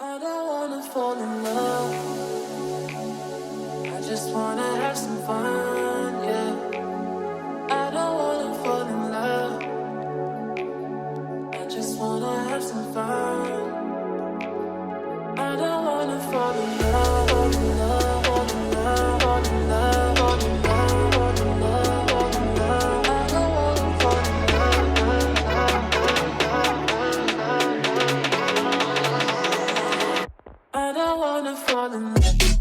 I don't wanna fall in love. I just wanna have some fun, yeah. I don't wanna fall in love. I just wanna have some fun. I don't wanna fall in love, fall in love, fall in love, fall in love, fall in love, fall in love, fall in love. I don't wanna fall in love. I don't wanna fall in love.